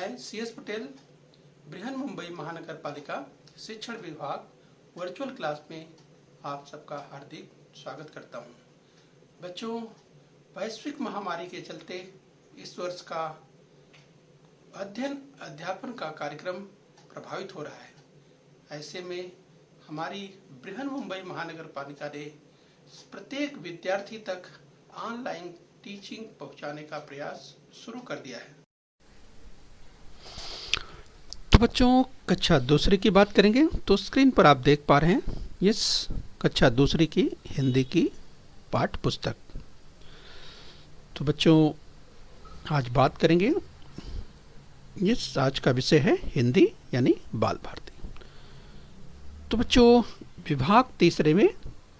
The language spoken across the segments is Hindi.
मैं CS पटेल बृहन मुंबई महानगर पालिका शिक्षण विभाग वर्चुअल क्लास में आप सबका हार्दिक स्वागत करता हूं। बच्चों, वैश्विक महामारी के चलते इस वर्ष का अध्ययन अध्यापन का कार्यक्रम प्रभावित हो रहा है। ऐसे में हमारी बृहन मुंबई महानगर पालिका ने प्रत्येक विद्यार्थी तक ऑनलाइन टीचिंग पहुंचाने का प्रयास शुरू कर दिया है। तो बच्चों, कक्षा दूसरी की बात करेंगे तो स्क्रीन पर आप देख पा रहे हैं इस कक्षा दूसरी की हिंदी की पाठ्य पुस्तक। तो बच्चों, आज बात करेंगे, इस आज का विषय है हिंदी यानी बाल भारती। तो बच्चों, विभाग तीसरे में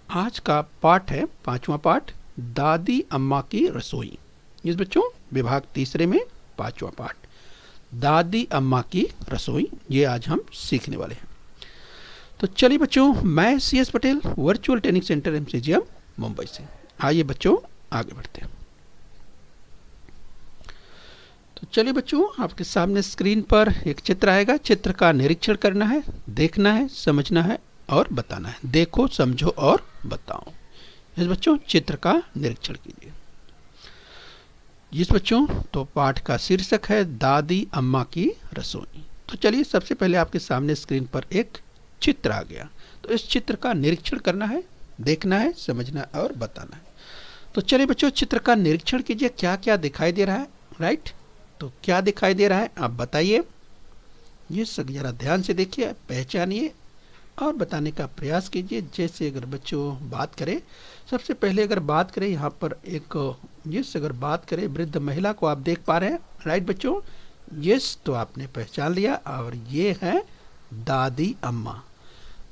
आज का पाठ है 5वां पाठ, दादी अम्मा की रसोई। इस बच्चों, विभाग तीसरे में 5वां पाठ, दादी अम्मा की रसोई, ये आज हम सीखने वाले हैं। तो चलिए बच्चों, मैं CS Patel virtual training centre MCGM Mumbai से। आइए बच्चों, आगे बढ़ते हैं। तो चलिए बच्चों, आपके सामने स्क्रीन पर एक चित्र आएगा। चित्र का निरीक्षण करना है, देखना है, समझना है और बताना है। देखो, समझो और बताओ। इस बच्चों, चित्र का निरीक्षण कीजिए। जिस बच्चों, तो पाठ का शीर्षक है दादी अम्मा की रसोई। तो चलिए, सबसे पहले आपके सामने स्क्रीन पर एक चित्र आ गया। तो इस चित्र का निरीक्षण करना है, देखना है, समझना और बताना है। तो चलिए बच्चों, चित्र का निरीक्षण कीजिए, क्या क्या दिखाई दे रहा है। राइट, तो क्या दिखाई दे रहा है आप बताइए। ये सब जरा ध्यान से देखिए, पहचानिए और बताने का प्रयास कीजिए। जैसे अगर बच्चों बात करें, सबसे पहले अगर बात करें यहाँ पर एक यस, अगर बात करें वृद्ध महिला को आप देख पा रहे हैं। राइट बच्चों, यस, तो आपने पहचान लिया। और ये है दादी अम्मा।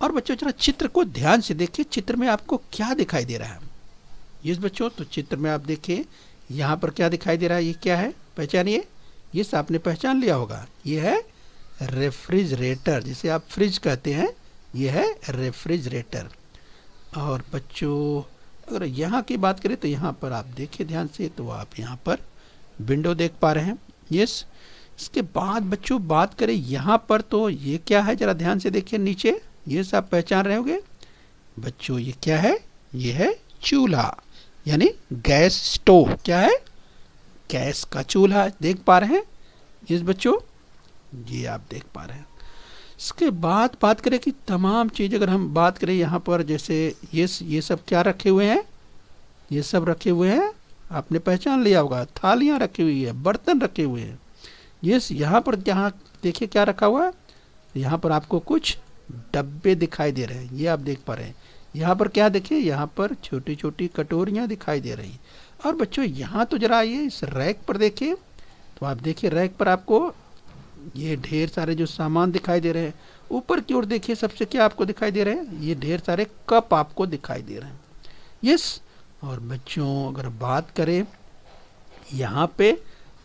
और बच्चों, जरा चित्र को ध्यान से देखिए, चित्र में आपको क्या दिखाई दे रहा है। यस बच्चों, तो चित्र में आप देखिए यहाँ पर क्या दिखाई दे रहा है। ये क्या है, पहचानिए। यस, आपने पहचान लिया होगा। ये है रेफ्रिजरेटर, जिसे आप फ्रिज कहते हैं। ये है रेफ्रिजरेटर। और बच्चों, अगर यहाँ की बात करें तो यहाँ पर आप देखिए ध्यान से, तो आप यहाँ पर विंडो देख पा रहे हैं। यस, इसके बाद बच्चों बात करें यहाँ पर, तो ये क्या है, जरा ध्यान से देखिए नीचे। ये सब पहचान रहे होंगे बच्चों। ये क्या है, ये है चूल्हा यानी गैस स्टोव। क्या है, गैस का चूल्हा देख पा रहे हैं। यस बच्चों, ये आप देख पा रहे हैं। इसके बाद बात करें कि तमाम चीज़ अगर हम बात करें यहाँ पर, जैसे ये सब क्या रखे हुए हैं, ये सब रखे हुए हैं, आपने पहचान लिया होगा। थालियाँ रखी हुई है, बर्तन रखे हुए हैं। यस, यहाँ पर यहाँ देखिए क्या रखा हुआ है। यहाँ पर आपको कुछ डब्बे दिखाई दे रहे हैं, ये आप देख पा रहे हैं। यहाँ पर क्या देखिए, यहाँ पर छोटी छोटी कटोरियाँ दिखाई दे रही। और बच्चों, यहाँ तो जरा आइए इस रैक पर देखिए, तो आप देखिए रैक पर आपको ये ढेर सारे जो सामान दिखाई दे रहे हैं। ऊपर की ओर देखिए, सबसे क्या आपको दिखाई दे रहे हैं, ये ढेर सारे कप आपको दिखाई दे रहे हैं। यस, और बच्चों अगर बात करें यहाँ पे,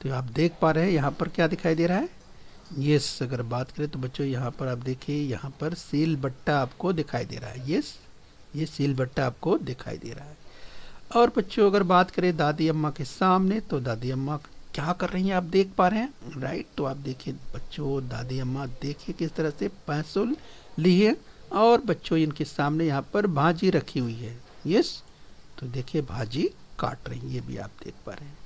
तो आप देख पा रहे हैं यहाँ पर क्या दिखाई दे रहा है। यस, अगर बात करें तो बच्चों यहाँ पर आप देखिए, यहाँ पर सील बट्टा आपको दिखाई दे रहा है। यस, ये सील बट्टा आपको दिखाई दे रहा है। और बच्चों अगर बात करें दादी अम्मा के सामने, तो दादी अम्मा क्या कर रही हैं आप देख पा रहे हैं। राइट, तो आप देखिए बच्चों, दादी अम्मा देखिए किस तरह से पैंसुल ली है। और बच्चों, इनके सामने यहाँ पर भाजी रखी हुई है। यस, तो देखिए भाजी काट रही है, ये भी आप देख पा रहे हैं।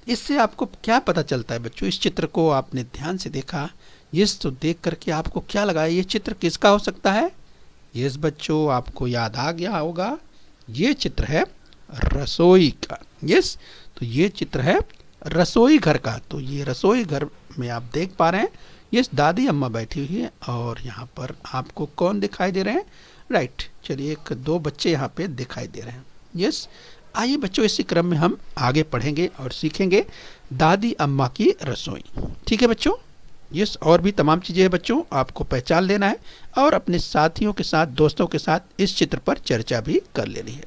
इससे आपको क्या पता चलता है बच्चों, इस चित्र को आपने ध्यान से देखा। यस, तो देख करके आपको क्या लगा, ये चित्र किसका हो सकता है। यस बच्चों, आपको याद आ गया होगा, ये चित्र है रसोई का। यस, तो ये चित्र है रसोई घर का। तो ये रसोई घर में आप देख पा रहे हैं, ये दादी अम्मा बैठी हुई है। और यहाँ पर आपको कौन दिखाई दे रहे हैं। राइट, चलिए एक दो बच्चे यहाँ पे दिखाई दे रहे हैं। यस, आइए बच्चों, इसी क्रम में हम आगे पढ़ेंगे और सीखेंगे दादी अम्मा की रसोई। ठीक है बच्चों। यस, और भी तमाम चीज़ें हैं बच्चों, आपको पहचान लेना है और अपने साथियों के साथ, दोस्तों के साथ इस चित्र पर चर्चा भी कर लेनी है।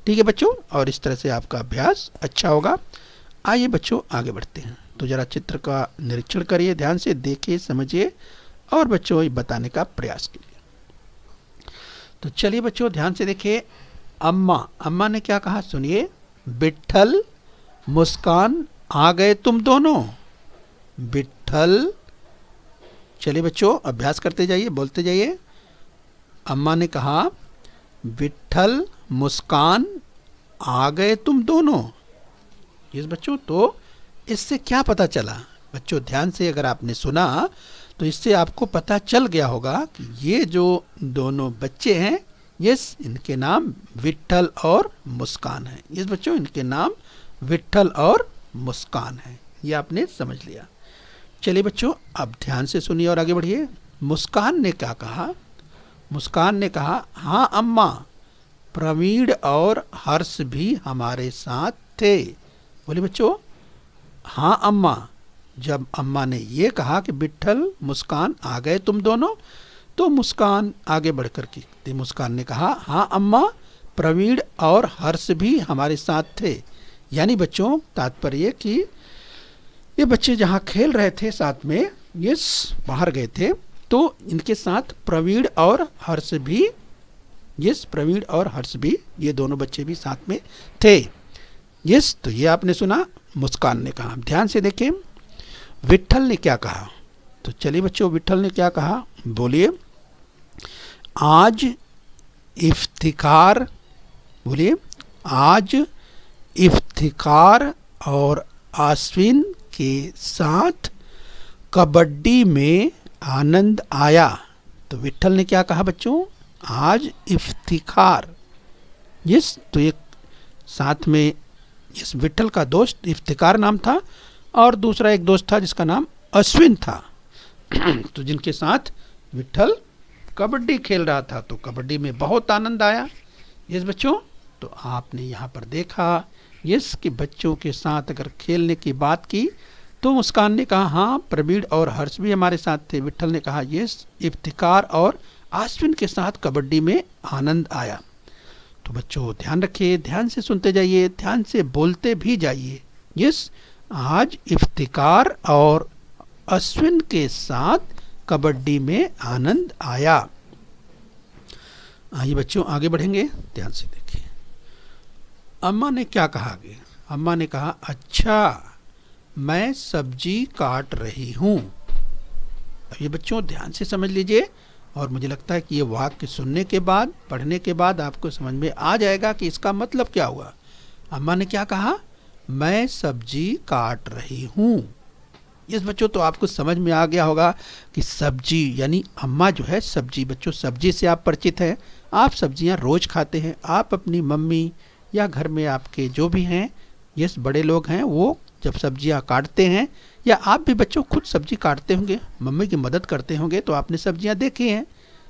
ठीक है बच्चों, और इस तरह से आपका अभ्यास अच्छा होगा। आइए बच्चों, आगे बढ़ते हैं। तो जरा चित्र का निरीक्षण करिए, ध्यान से देखिए, समझिए और बच्चों ये बताने का प्रयास कीजिए। तो चलिए बच्चों, ध्यान से देखिए। अम्मा ने क्या कहा, सुनिए। विट्ठल, मुस्कान, आ गए तुम दोनों। विट्ठल, चलिए बच्चों अभ्यास करते जाइए, बोलते जाइए। अम्मा ने कहा विट्ठल मुस्कान आ गए तुम दोनों। यस बच्चों, तो इससे क्या पता चला? बच्चों ध्यान से अगर आपने सुना तो इससे आपको पता चल गया होगा कि ये जो दोनों बच्चे हैं, यस, इनके नाम विट्ठल और मुस्कान है। यस बच्चों, इनके नाम विट्ठल और मुस्कान है। ये आपने समझ लिया। चलिए बच्चों अब ध्यान से सुनिए और आगे बढ़िए। मुस्कान ने क्या कहा? मुस्कान ने कहा हाँ अम्मा, प्रवीण और हर्ष भी हमारे साथ थे। बोले बच्चों हाँ अम्मा। जब अम्मा ने ये कहा कि विट्ठल मुस्कान आ गए तुम दोनों, तो मुस्कान आगे बढ़कर की मुस्कान ने कहा हाँ अम्मा, प्रवीण और हर्ष भी हमारे साथ थे। यानी बच्चों तात्पर्य कि ये बच्चे जहाँ खेल रहे थे साथ में, यस, बाहर गए थे, तो इनके साथ प्रवीण और हर्ष भी, यस, प्रवीण और हर्ष भी, ये दोनों बच्चे भी साथ में थे। यस, तो ये आपने सुना मुस्कान ने कहा। ध्यान से देखें विट्ठल ने क्या कहा। तो चलिए बच्चों विट्ठल ने क्या कहा, बोलिए। आज इफ्तिखार, बोलिए, आज इफ्तिखार और आश्विन के साथ कबड्डी में आनंद आया। तो विट्ठल ने क्या कहा बच्चों? आज इफ्तिखार, यस, तो एक साथ में इस विट्ठल का दोस्त इफ्तिकार नाम था और दूसरा एक दोस्त था जिसका नाम अश्विन था। तो जिनके साथ विट्ठल कबड्डी खेल रहा था, तो कबड्डी में बहुत आनंद आया। यस बच्चों, तो आपने यहाँ पर देखा यस कि बच्चों के साथ अगर खेलने की बात की तो मुस्कान ने कहा हाँ प्रवीण और हर्ष भी हमारे साथ थे। विट्ठल ने कहा यस इफ्तिकार और आश्विन के साथ कबड्डी में आनंद आया। तो बच्चों ध्यान रखिए, ध्यान से सुनते जाइए, ध्यान से बोलते भी जाइए। यस, आज इफ्तिकार और अश्विन के साथ कबड्डी में आनंद आया। आइए बच्चों आगे बढ़ेंगे, ध्यान से देखिए। अम्मा ने क्या कहा आगे? अम्मा ने कहा अच्छा मैं सब्जी काट रही हूँ। अब ये बच्चों ध्यान से समझ लीजिए, और मुझे लगता है कि ये वाक्य सुनने के बाद, पढ़ने के बाद आपको समझ में आ जाएगा कि इसका मतलब क्या हुआ। अम्मा ने क्या कहा? मैं सब्जी काट रही हूँ। इस बच्चों तो आपको समझ में आ गया होगा कि सब्जी यानी अम्मा जो है सब्जी। बच्चों सब्जी से आप परिचित हैं, आप सब्जियां रोज खाते हैं। आप अपनी मम्मी या घर में आपके जो भी हैं, ये बड़े लोग हैं, वो जब सब्जियां काटते हैं, या आप भी बच्चों खुद सब्जी काटते होंगे, मम्मी की मदद करते होंगे, तो आपने सब्जियां देखी हैं,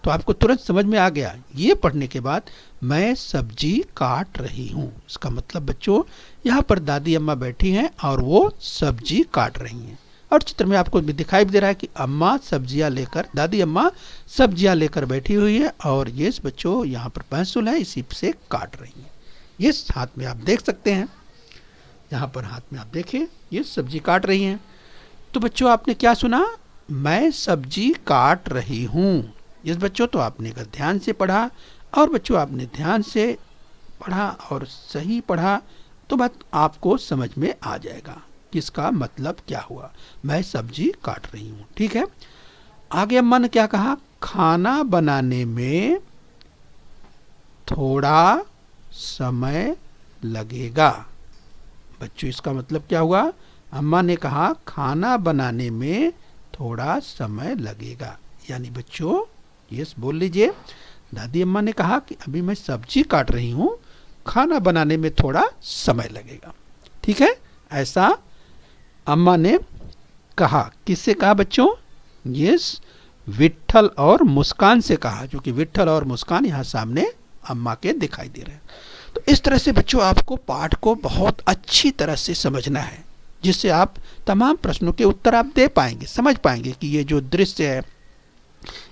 तो आपको तुरंत समझ में आ गया। ये पढ़ने के बाद मैं सब्जी काट रही हूँ, इसका मतलब बच्चों यहाँ पर दादी अम्मा बैठी हैं और वो सब्जी काट रही हैं। और चित्र में आपको भी दिखाई भी दे रहा है कि अम्मा सब्जियां लेकर, दादी अम्मा सब्जियां लेकर बैठी हुई है, और ये बच्चों यहाँ पर पेंसिल है, इसी से काट रही हैं। ये हाथ में आप देख सकते हैं, यहाँ पर हाथ में आप देखें, ये सब्जी काट रही हैं। तो बच्चों आपने क्या सुना? मैं सब्जी काट रही हूँ। इस बच्चों तो आपने अगर ध्यान से पढ़ा, और बच्चों आपने ध्यान से पढ़ा और सही पढ़ा, तो बात आपको समझ में आ जाएगा कि इसका मतलब क्या हुआ। मैं सब्जी काट रही हूँ, ठीक है। आगे अम्मा ने क्या कहा? खाना बनाने में थोड़ा समय लगेगा। बच्चों इसका मतलब क्या हुआ? अम्मा ने कहा खाना बनाने में थोड़ा समय लगेगा। यानी बच्चों यस बोल लीजिए, दादी अम्मा ने कहा कि अभी मैं सब्जी काट रही हूँ, खाना बनाने में थोड़ा समय लगेगा, ठीक है। ऐसा अम्मा ने कहा। किससे कहा बच्चों? यस विट्ठल और मुस्कान से कहा, जो कि विट्ठल और मुस्कान यहाँ सामने अम्मा के दिखाई दे रहे हैं। तो इस तरह से बच्चों आपको पाठ को बहुत अच्छी तरह से समझना है, जिससे आप तमाम प्रश्नों के उत्तर आप दे पाएंगे, समझ पाएंगे कि ये जो दृश्य है,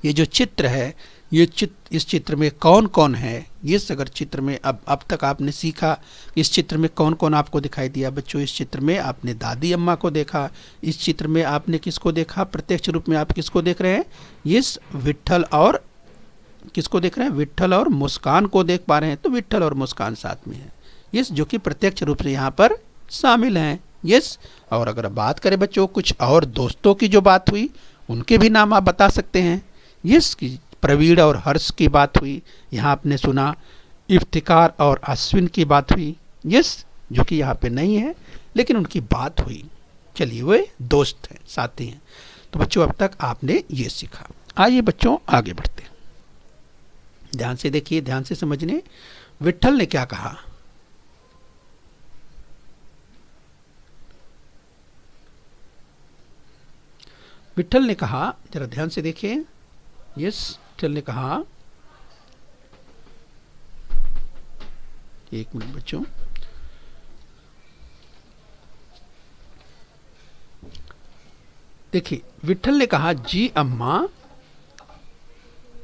ये जो चित्र है, इस चित्र में कौन कौन है। ये अगर चित्र में अब तक आपने सीखा, इस चित्र में कौन कौन आपको दिखाई दिया बच्चों। इस चित्र में आपने दादी अम्मा को देखा, इस चित्र में आपने किसको देखा? प्रत्यक्ष रूप में आप किसको देख रहे हैं? यस विट्ठल और किसको देख रहे हैं? विट्ठल और मुस्कान को देख पा रहे हैं। तो विट्ठल और मुस्कान साथ में है, यस, जो कि प्रत्यक्ष रूप से यहाँ पर शामिल हैं। यस, और अगर बात करें बच्चों कुछ और दोस्तों की जो बात हुई, उनके भी नाम आप बता सकते हैं। यस, की प्रवीण और हर्ष की बात हुई। यहाँ आपने सुना इफ्तिकार और अश्विन की बात हुई। यस, जो कि यहाँ पे नहीं है लेकिन उनकी बात हुई। चलिए, वे दोस्त हैं, साथी हैं। तो बच्चों अब तक आपने ये सीखा। आइए बच्चों आगे बढ़ते हैं। ध्यान से देखिए, ध्यान से समझने। विट्ठल ने क्या कहा? विट्ठल ने कहा, जरा ध्यान से देखिए। यस, विट्ठल ने कहा, एक मिनट बच्चों, देखिए विट्ठल ने कहा, जी अम्मा,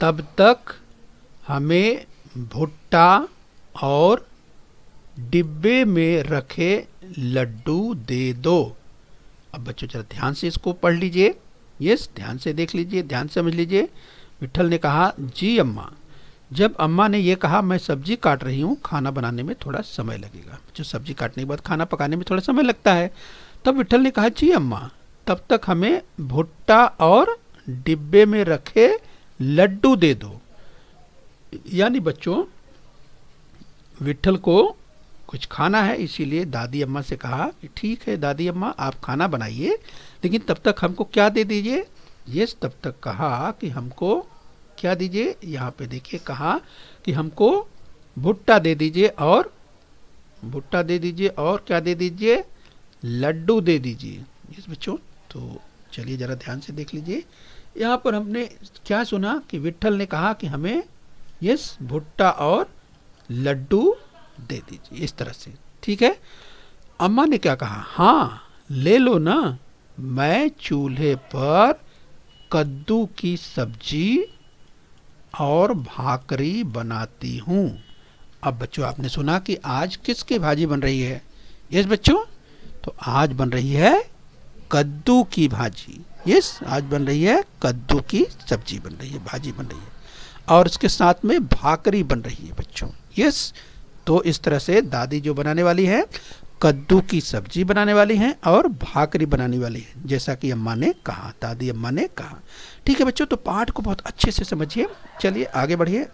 तब तक हमें भुट्टा और डिब्बे में रखे लड्डू दे दो। अब बच्चों जरा ध्यान से इसको पढ़ लीजिए। यस, ध्यान से देख लीजिए, ध्यान से समझ लीजिए। विट्ठल ने कहा, जी अम्मा। जब अम्मा ने ये कहा, मैं सब्जी काट रही हूँ, खाना बनाने में थोड़ा समय लगेगा। जो सब्जी काटने के बाद खाना पकाने में थोड़ा समय लगता है। तब विट्ठल ने कहा, जी अम्मा, तब तक हमें भुट्टा और डिब्बे में रखे लड्डू दे दो। यानी बच्चों विट्ठल को कुछ खाना है, इसीलिए दादी अम्मा से कहा कि ठीक है दादी अम्मा, आप खाना बनाइए, लेकिन तब तक हमको क्या दे दीजिए? यस, तब तक कहा कि हमको क्या दीजिए? यहाँ पे देखिए, कहा कि हमको भुट्टा दे दीजिए और भुट्टा दे दीजिए और क्या दे दीजिए? लड्डू दे दीजिए। यस बच्चों, तो चलिए जरा ध्यान से देख लीजिए। यहाँ पर हमने क्या सुना कि विट्ठल ने कहा कि हमें यस भुट्टा और लड्डू दे दीजिए, इस तरह से। ठीक है। अम्मा ने क्या कहा? हाँ ले लो ना, मैं चूल्हे पर कद्दू की सब्जी और भाकरी बनाती हूँ। अब बच्चों आपने सुना कि आज किसकी भाजी बन रही है? यस बच्चों, तो आज बन रही है कद्दू की भाजी। यस, आज बन रही है कद्दू की सब्जी बन रही है, भाजी बन रही है, और इसके साथ में भाकरी बन रही है बच्चों। यस, तो इस तरह से दादी जो बनाने वाली है, कद्दू की सब्जी बनाने वाली हैं और भाकरी बनाने वाली है, जैसा कि अम्मा ने कहा, दादी अम्मा ने कहा। ठीक है बच्चों, तो पाठ को बहुत अच्छे से समझिए। चलिए आगे बढ़िए।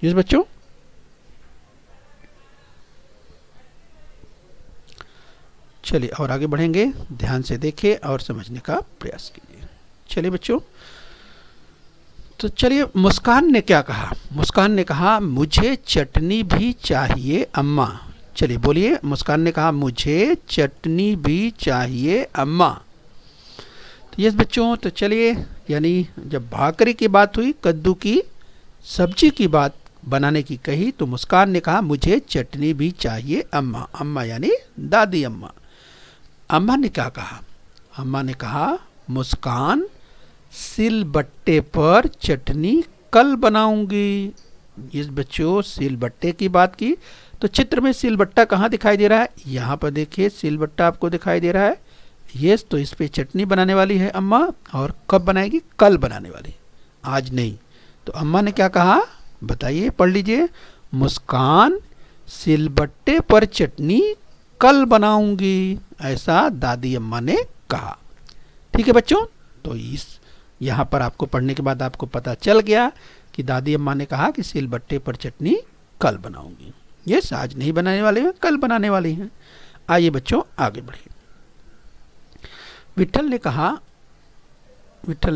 यस बच्चों, चलिए और आगे बढ़ेंगे। ध्यान से देखिए और समझने का प्रयास कीजिए। चलिए बच्चों, तो चलिए मुस्कान ने क्या कहा? मुस्कान ने कहा, मुझे चटनी भी चाहिए अम्मा। चलिए बोलिए, मुस्कान ने कहा, मुझे चटनी भी चाहिए अम्मा। तो यस बच्चों, तो चलिए, यानी जब भाकरी की बात हुई, कद्दू की सब्जी की बात बनाने की कही, तो मुस्कान ने कहा, मुझे चटनी भी चाहिए अम्मा। अम्मा यानी दादी अम्मा। अम्मा ने क्या कहा? अम्मा ने कहा, मुस्कान, सिलबट्टे पर चटनी कल बनाऊंगी। इस बच्चों सिलबट्टे की बात की, तो चित्र में सिलबट्टा कहाँ दिखाई दे रहा है? यहाँ पर देखिए, सिलबट्टा आपको दिखाई दे रहा है। यस, तो इस पे चटनी बनाने वाली है अम्मा, और कब बनाएगी? कल बनाने वाली, आज नहीं। तो अम्मा ने क्या कहा बताइए, पढ़ लीजिए। मुस्कान, सिलबट्टे पर चटनी कल बनाऊंगी, ऐसा दादी अम्मा ने कहा। ठीक है बच्चों, तो इस यहाँ पर आपको पढ़ने के बाद आपको पता चल गया कि दादी अम्मा ने कहा कि सिलबट्टे पर चटनी कल बनाऊंगी। यस, आज नहीं बनाने वाले हैं, कल बनाने वाली हैं। आइए बच्चों आगे बढ़िए। विट्ठल ने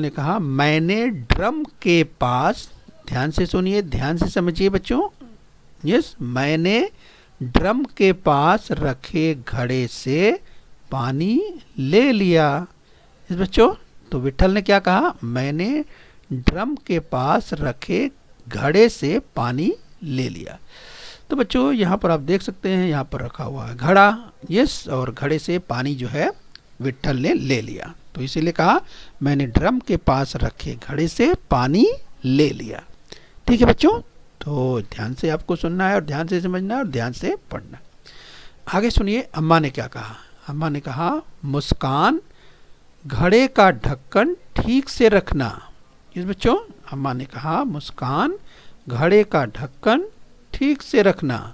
कहा, मैंने ड्रम के पास, ध्यान से सुनिए, ध्यान से समझिए बच्चों। यस, मैंने ड्रम के पास रखे घड़े से पानी ले लिया। इस बच्चों, तो विट्ठल ने क्या कहा? मैंने ड्रम के पास रखे घड़े से पानी ले लिया। तो बच्चों यहाँ पर आप देख सकते हैं, यहाँ पर रखा हुआ है घड़ा। यस, और घड़े से पानी जो है विट्ठल ने ले लिया, तो इसीलिए कहा मैंने ड्रम के पास रखे घड़े से पानी ले लिया। ठीक है बच्चों, तो ध्यान से आपको सुनना है और ध्यान से समझना है और ध्यान से पढ़ना। आगे सुनिए, अम्मा ने क्या कहा? अम्मा ने कहा, मुस्कान, घड़े का ढक्कन ठीक से रखना। इस बच्चों, अम्मा ने कहा, मुस्कान, घड़े का ढक्कन ठीक से रखना।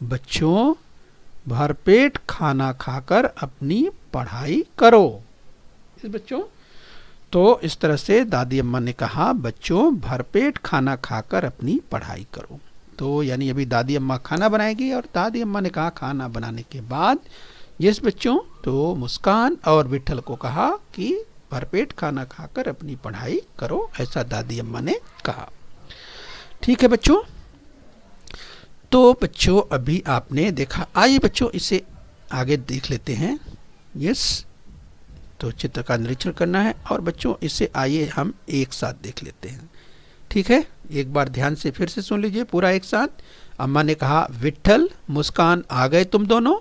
बच्चों, भरपेट खाना खाकर अपनी पढ़ाई करो। इस बच्चों, तो इस तरह से दादी अम्मा ने कहा बच्चों भरपेट खाना खाकर अपनी पढ़ाई करो। तो यानी अभी दादी अम्मा खाना बनाएगी और दादी अम्मा ने कहा खाना बनाने के बाद यस बच्चों, तो मुस्कान और विठल को कहा कि भरपेट खाना खाकर अपनी पढ़ाई करो, ऐसा दादी अम्मा ने कहा। ठीक है बच्चों, तो बच्चों अभी आपने देखा, आइए बच्चों इसे आगे देख लेते हैं। यस, तो चित्र का निरीक्षण करना है और बच्चों इसे आइए हम एक साथ देख लेते हैं। ठीक है, एक बार ध्यान से फिर से सुन लीजिए पूरा एक साथ। अम्मा ने कहा विठल, मुस्कान आ गए तुम दोनों?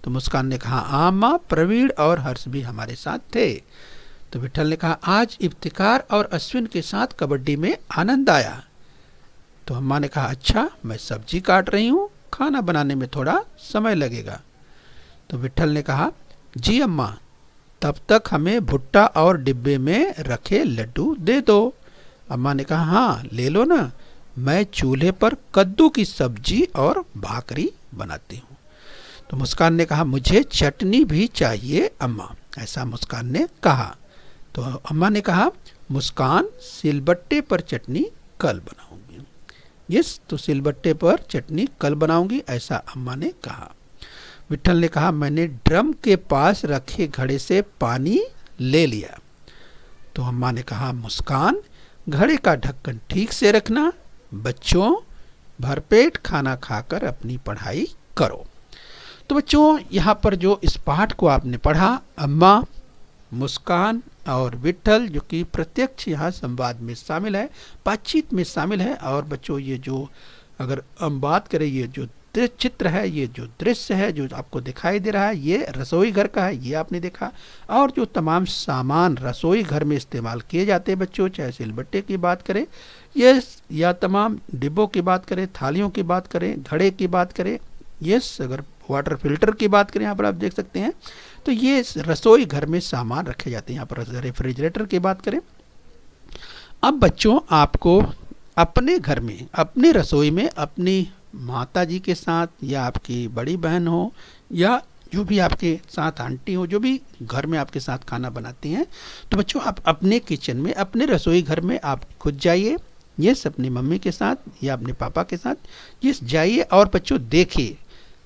तो मुस्कान ने कहा हाँ अम्मा, प्रवीण और हर्ष भी हमारे साथ थे। तो विठल ने कहा आज इफ्तिकार और अश्विन के साथ कबड्डी में आनंद आया। तो अम्मा ने कहा अच्छा, मैं सब्जी काट रही हूँ, खाना बनाने में थोड़ा समय लगेगा। तो विठल ने कहा जी अम्मा, तब तक हमें भुट्टा और डिब्बे में रखे लड्डू दे दो। अम्मा ने कहा हाँ ले लो ना, मैं चूल्हे पर कद्दू की सब्जी और भाकरी बनाती हूँ। तो मुस्कान ने कहा मुझे चटनी भी चाहिए अम्मा, ऐसा मुस्कान ने कहा। तो अम्मा ने कहा मुस्कान सिलबट्टे पर चटनी कल बनाऊंगी। यस, तो सिलबट्टे पर चटनी कल बनाऊंगी, ऐसा अम्मा ने कहा। विठल ने कहा मैंने ड्रम के पास रखे घड़े से पानी ले लिया। तो अम्मा ने कहा मुस्कान घड़े का ढक्कन ठीक से रखना, बच्चों भरपेट खाना खाकर अपनी पढ़ाई करो। तो बच्चों यहाँ पर जो इस पाठ को आपने पढ़ा, अम्मा, मुस्कान और विठल जो कि प्रत्यक्ष यहाँ संवाद में शामिल है, बातचीत में शामिल है। और बच्चों ये जो अगर हम बात करें, ये जो चित्र है, ये जो दृश्य है जो आपको दिखाई दे रहा है, ये रसोई घर का है, ये आपने देखा। और जो तमाम सामान रसोई घर में इस्तेमाल किए जाते हैं बच्चों, चाहे सिलबट्टे की बात करें ये, या तमाम डिब्बों की बात करें, थालियों की बात करें, घड़े की बात करें, यस, अगर वाटर फिल्टर की बात करें यहाँ पर आप देख सकते हैं, तो ये रसोई घर में सामान रखे जाते हैं। यहाँ पर रेफ्रिजरेटर की बात करें। अब बच्चों आपको अपने घर में, अपनी रसोई में अपनी माता जी के साथ या आपकी बड़ी बहन हो या जो भी आपके साथ आंटी हो, जो भी घर में आपके साथ खाना बनाती हैं, तो बच्चों आप अपने किचन में, अपने रसोई घर में आप खुद जाइए, यस, अपनी मम्मी के साथ या अपने पापा के साथ यस जाइए और बच्चों देखिए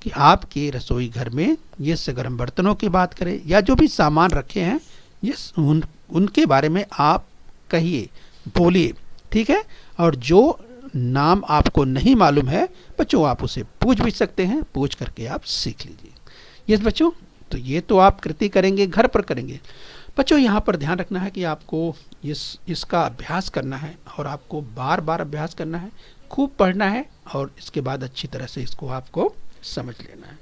कि आपके रसोई घर में यस, अगर हम बर्तनों की बात करें या जो भी सामान रखे हैं यस, उनके बारे में आप कहिए, बोलिए। ठीक है, और जो नाम आपको नहीं मालूम है बच्चों आप उसे पूछ भी सकते हैं, पूछ करके आप सीख लीजिए। यस बच्चों, तो ये तो आप कृति करेंगे, घर पर करेंगे। बच्चों यहाँ पर ध्यान रखना है कि आपको इसका अभ्यास करना है और आपको बार बार अभ्यास करना है, खूब पढ़ना है और इसके बाद अच्छी तरह से इसको आपको समझ लेना है।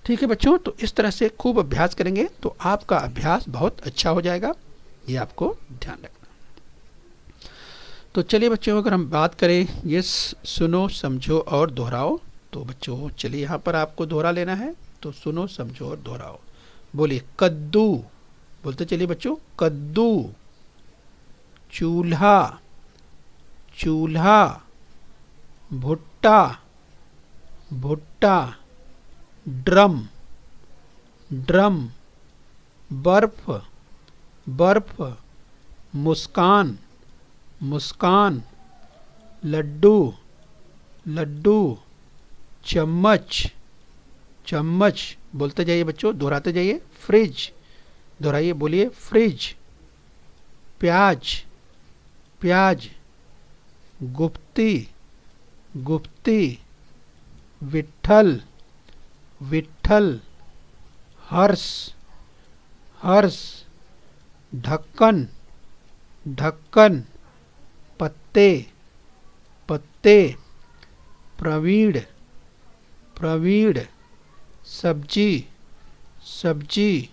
ठीक है बच्चों, तो इस तरह से खूब अभ्यास करेंगे तो आपका अभ्यास बहुत अच्छा हो जाएगा, ये आपको ध्यान रखना। तो चलिए बच्चों अगर हम बात करें यस, सुनो समझो और दोहराओ, तो बच्चों चलिए यहाँ पर आपको दोहरा लेना है, तो सुनो समझो और दोहराओ। बोलिए कद्दू, बोलते चलिए बच्चों, कद्दू, चूल्हा, चूल्हा, भुट्टा, भुट्टा, ड्रम, ड्रम, बर्फ, बर्फ, मुस्कान, मुस्कान, लड्डू, लड्डू, चम्मच, चम्मच, बोलते जाइए बच्चों, दोहराते जाइए, फ्रिज, दोहराइए, बोलिए फ्रिज, प्याज, प्याज, गुप्ती, गुप्ती, विठल, विठल, हर्ष, हर्ष, ढक्कन, ढक्कन, पत्ते, पत्ते, प्रवीण, प्रवीण, सब्जी, सब्जी,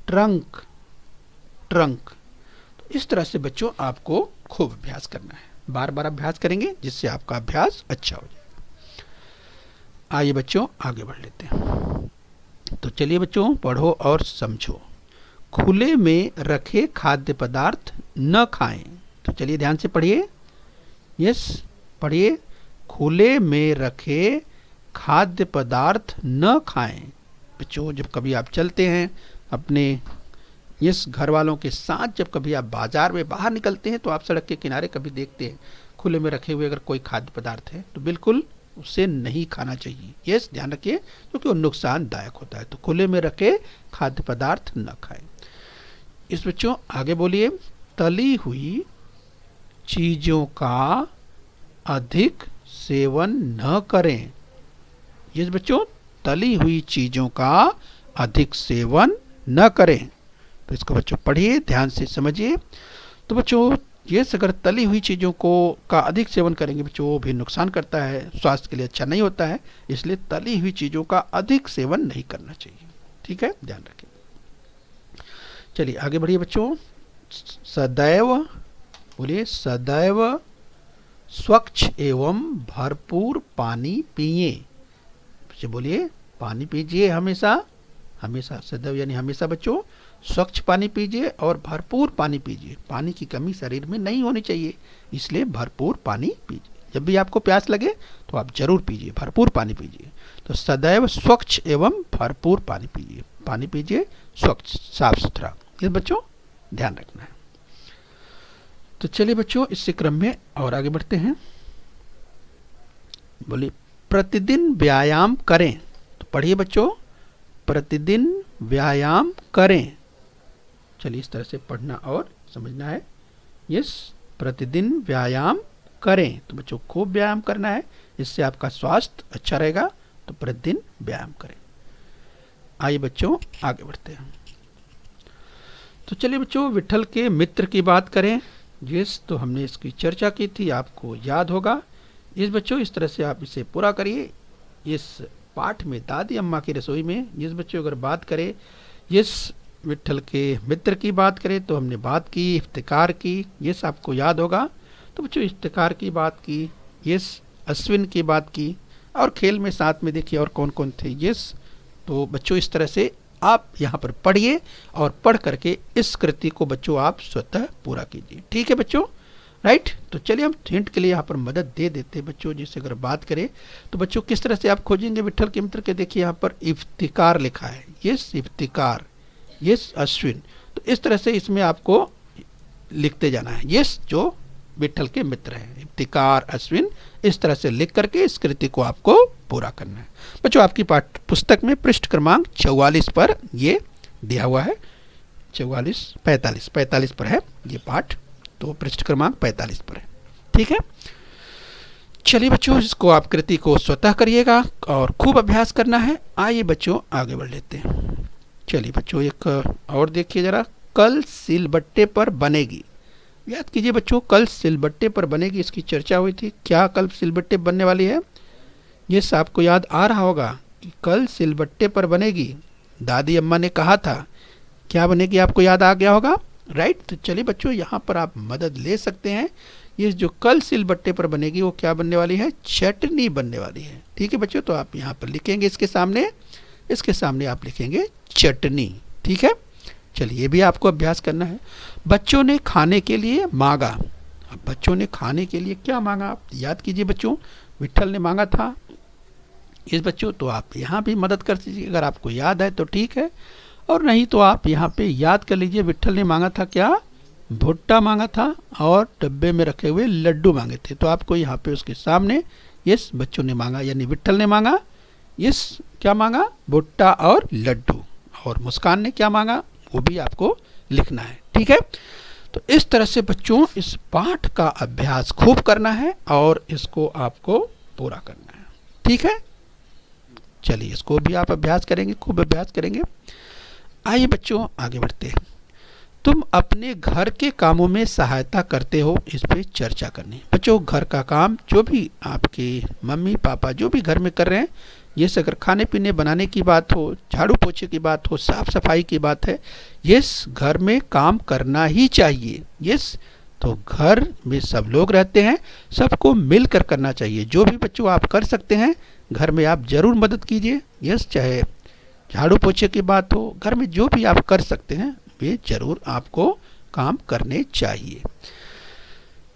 ट्रंक, ट्रंक। तो इस तरह से बच्चों आपको खूब अभ्यास करना है, बार बार अभ्यास करेंगे जिससे आपका अभ्यास अच्छा हो जाएगा। आइए बच्चों आगे बढ़ लेते हैं। तो चलिए बच्चों पढ़ो और समझो। खुले में रखे खाद्य पदार्थ न खाएं। तो चलिए ध्यान से पढ़िए, यस पढ़िए, खुले में रखे खाद्य पदार्थ न खाएं। बच्चों जब कभी आप चलते हैं अपने इस घर वालों के साथ जब कभी आप बाजार में बाहर निकलते हैं तो आप सड़क के किनारे कभी देखते हैं खुले में रखे हुए अगर कोई खाद्य पदार्थ है तो बिल्कुल उसे नहीं खाना चाहिए। ये ध्यान रखिए क्योंकि वो नुकसानदायक होता है। तो खुले में रखे खाद्य पदार्थ न खाएं। इस बच्चों आगे बोलिए, तली हुई चीजों का अधिक सेवन न करें। ये बच्चों, तली हुई चीजों का अधिक सेवन न करें। तो इसको बच्चों पढ़िए, ध्यान से समझिए। तो बच्चों ये अगर तली हुई चीज़ों को का अधिक सेवन करेंगे बच्चों वो भी नुकसान करता है, स्वास्थ्य के लिए अच्छा नहीं होता है, इसलिए तली हुई चीज़ों का अधिक सेवन नहीं करना चाहिए। ठीक है, ध्यान रखें। चलिए आगे बढ़िए बच्चों। सदैव बोलिए, सदैव स्वच्छ एवं भरपूर पानी पिए। बच्चे बोलिए, पानी पीजिए हमेशा, हमेशा सदैव यानी हमेशा बच्चों स्वच्छ पानी पीजिए और भरपूर पानी पीजिए। पानी की कमी शरीर में नहीं होनी चाहिए, इसलिए भरपूर पानी पीजिए। जब भी आपको प्यास लगे तो आप जरूर पीजिए, भरपूर पानी पीजिए। तो सदैव स्वच्छ एवं भरपूर पानी पीजिए, पानी पीजिए स्वच्छ, साफ सुथरा। ये बच्चों ध्यान रखना है। तो चलिए बच्चों इसी क्रम में और आगे बढ़ते हैं। बोलिए, प्रतिदिन व्यायाम करें। तो पढ़िए बच्चों, प्रतिदिन व्यायाम करें। चलिए इस तरह से पढ़ना और समझना है। यस, प्रतिदिन व्यायाम करें। तो बच्चों खूब व्यायाम करना है, इससे आपका स्वास्थ्य अच्छा रहेगा। तो प्रतिदिन व्यायाम करें। आइए बच्चों आगे बढ़ते हैं। तो चलिए बच्चों विट्ठल के मित्र की बात करें। यस, तो हमने इसकी चर्चा की थी, आपको याद होगा। इस बच्चों इस तरह से आप इसे पूरा करिए। इस पाठ में दादी अम्मा की रसोई में जिस बच्चों अगर बात करें इस विट्ठल के मित्र की बात करें तो हमने बात की इफ्तिकार की, ये आपको याद होगा। तो बच्चों इफ्तिकार की बात की, यस अश्विन की बात की, और खेल में साथ में देखिए और कौन कौन थे। यस, तो बच्चों इस तरह से आप यहाँ पर पढ़िए और पढ़ करके इस कृति को बच्चों आप स्वतः पूरा कीजिए। ठीक है बच्चों, राइट। तो चलिए हम हिंट के लिए यहाँ पर मदद दे देते हैं बच्चों। जैसे अगर बात करें तो बच्चों किस तरह से आप खोजेंगे विट्ठल के मित्र के, देखिए यहाँ पर इफ्तिकार लिखा है। Yes Iftikhar, yes Ashwin. तो इस तरह से इसमें आपको लिखते जाना है। यस जो विट्ठल के मित्र हैं, इफ्तिकार अश्विन, इस तरह से लिख करके इस कृति को आपको पूरा करना है। बच्चों आपकी पाठ पुस्तक में पृष्ठ क्रमांक 44 पर ये दिया हुआ है। 45 पर है ये पाठ, तो पृष्ठ क्रमांक 45 पर है। ठीक है, चलिए बच्चों इसको आप कृति को स्वतः करिएगा और खूब अभ्यास करना है। आइए बच्चों आगे बढ़ लेते हैं। चलिए बच्चों एक और देखिए जरा, कल सिलबट्टे पर बनेगी। याद कीजिए बच्चों, कल सिलबट्टे पर बनेगी, इसकी चर्चा हुई थी। क्या कल सिलबट्टे बनने वाली है? ये आपको याद आ रहा होगा कि कल सिलबट्टे पर बनेगी, दादी अम्मा ने कहा था। क्या बनेगी आपको याद आ गया होगा, राइट। तो चलिए बच्चों यहाँ पर आप मदद ले सकते हैं। ये जो कल सिलबट्टे पर बनेगी वो क्या बनने वाली है? चटनी बनने वाली है। ठीक है बच्चों, तो आप यहाँ पर लिखेंगे इसके सामने आप लिखेंगे चटनी। ठीक है, चलिए ये भी आपको अभ्यास करना है। बच्चों ने खाने के लिए मांगा। अब बच्चों ने खाने के लिए क्या मांगा आप याद कीजिए बच्चों, विट्ठल ने मांगा था। इस बच्चों तो आप यहाँ भी मदद कर दीजिए, अगर आपको याद है तो ठीक है, और नहीं तो आप यहाँ पे याद कर लीजिए। विट्ठल ने मांगा था क्या? भुट्टा मांगा था और डब्बे में रखे हुए लड्डू मांगे थे। तो आपको यहाँ पे उसके सामने यस बच्चों ने मांगा यानी विट्ठल ने मांगा, यस क्या मांगा? भुट्टा और लड्डू। और मुस्कान ने क्या मांगा वो भी आपको लिखना है। ठीक है, तो इस तरह से बच्चों इस पाठ का अभ्यास खूब करना है और इसको आपको पूरा करना है। ठीक है, चलिए इसको भी आप अभ्यास करेंगे, खूब अभ्यास करेंगे। आइए बच्चों आगे बढ़ते हैं। तुम अपने घर के कामों में सहायता करते हो, इस पे चर्चा करनी है। बच्चों घर का काम जो भी आपके मम्मी पापा जो भी घर में कर रहे हैं, ये अगर खाने पीने बनाने की बात हो, झाड़ू पोछे की बात हो, साफ सफाई की बात है, यस घर में काम करना ही चाहिए। यस, तो घर में सब लोग रहते हैं, सबको मिलकर करना चाहिए। जो भी बच्चों आप कर सकते हैं घर में आप जरूर मदद कीजिए। यस, चाहे झाड़ू पोछे की बात हो, घर में जो भी आप कर सकते हैं वे जरूर आपको काम करने चाहिए।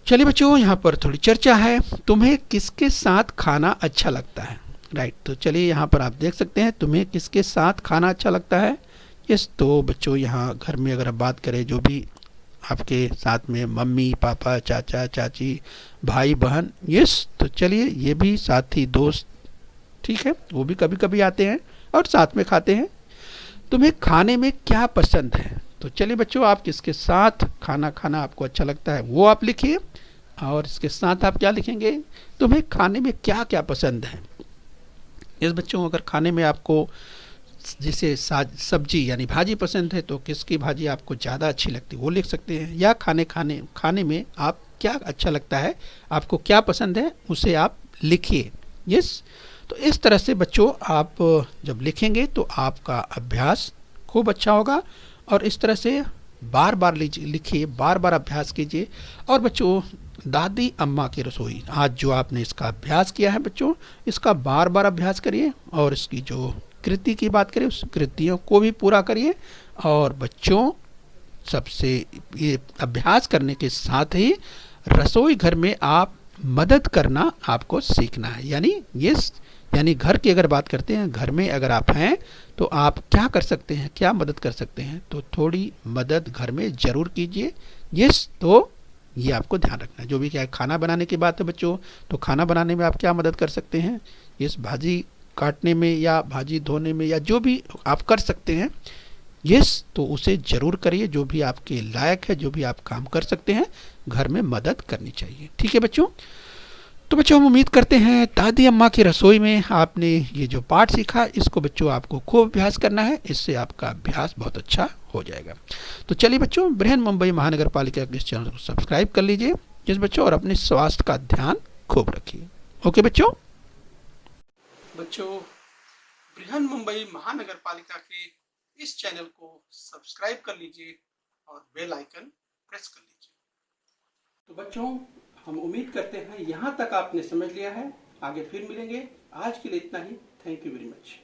चलिए बच्चों यहाँ पर थोड़ी चर्चा है। तुम्हें किसके साथ खाना अच्छा लगता है? राइट, तो चलिए यहाँ पर आप देख सकते हैं तुम्हें किसके साथ खाना अच्छा लगता है। यस, तो बच्चों यहाँ घर में अगर आप बात करें, जो भी आपके साथ में मम्मी पापा चाचा चाची भाई बहन, यस, तो चलिए ये भी साथी दोस्त, ठीक है, वो भी कभी कभी आते हैं और साथ में खाते हैं। तुम्हें खाने में क्या पसंद है? तो चलिए बच्चों, आप किसके साथ खाना खाना आपको अच्छा लगता है वो आप लिखिए, और इसके साथ आप क्या लिखेंगे, तुम्हें खाने में क्या क्या पसंद है। इस बच्चों, अगर खाने में आपको जैसे सब्जी यानी भाजी पसंद है तो किसकी भाजी आपको ज़्यादा अच्छी लगती है वो लिख सकते हैं, या खाने में आप क्या अच्छा लगता है, आपको क्या पसंद है उसे आप लिखिए। यस, तो इस तरह से बच्चों आप जब लिखेंगे तो आपका अभ्यास खूब अच्छा होगा, और इस तरह से बार बार लिखिए, बार बार अभ्यास कीजिए। और बच्चों, दादी अम्मा की रसोई, आज जो आपने इसका अभ्यास किया है बच्चों, इसका बार बार अभ्यास करिए, और इसकी जो कृति की बात करें उस कृतियों को भी पूरा करिए। और बच्चों, सबसे ये अभ्यास करने के साथ ही रसोई घर में आप मदद करना आपको सीखना है। यानी घर की अगर बात करते हैं, घर में अगर आप हैं तो आप क्या कर सकते हैं, क्या मदद कर सकते हैं, तो थोड़ी मदद घर में ज़रूर कीजिए। यस, तो ये आपको ध्यान रखना है। जो भी क्या है, खाना बनाने की बात है बच्चों, तो खाना बनाने में आप क्या मदद कर सकते हैं, इस भाजी काटने में या भाजी धोने में, या जो भी आप कर सकते हैं, यस, तो उसे ज़रूर करिए। जो भी आपके लायक है, जो भी आप काम कर सकते हैं, घर में मदद करनी चाहिए। ठीक है बच्चों, तो बच्चों हम उम्मीद करते हैं दादी अम्मा की रसोई में आपने ये जो पाठ सीखा, इसको बच्चों आपको खूब अभ्यास करना है, इससे आपका अभ्यास बहुत अच्छा हो जाएगा। तो चलिए बच्चों, बृहन मुंबई महानगर पालिका के इस चैनल को सब्सक्राइब कर लीजिए जिस बच्चों, और अपने स्वास्थ्य का ध्यान खूब रखिए। ओके बच्चों। बच्चों, बृहन मुंबई महानगर पालिका के इस चैनल को सब्सक्राइब कर लीजिए और बेल आइकन प्रेस कर लीजिए। तो बच्चों, हम उम्मीद करते हैं यहाँ तक आपने समझ लिया है। आगे फिर मिलेंगे। आज के लिए इतना ही। Thank you very much.